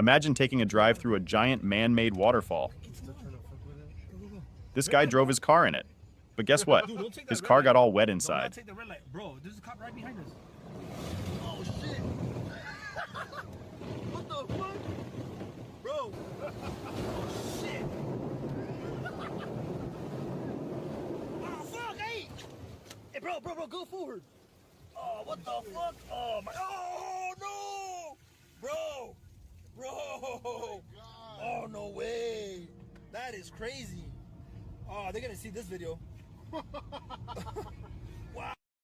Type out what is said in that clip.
Imagine taking a drive through a giant man-made waterfall. This guy drove his car in it. But guess what? His car got all wet inside. Take the red light. Bro, there's a cop right behind us. Oh shit! What the fuck? Bro! Oh shit! Oh fuck, hey! Hey bro, go forward! Oh, what the fuck? Oh my, oh no! Bro! Oh no way! That is crazy! Oh, they're gonna see this video.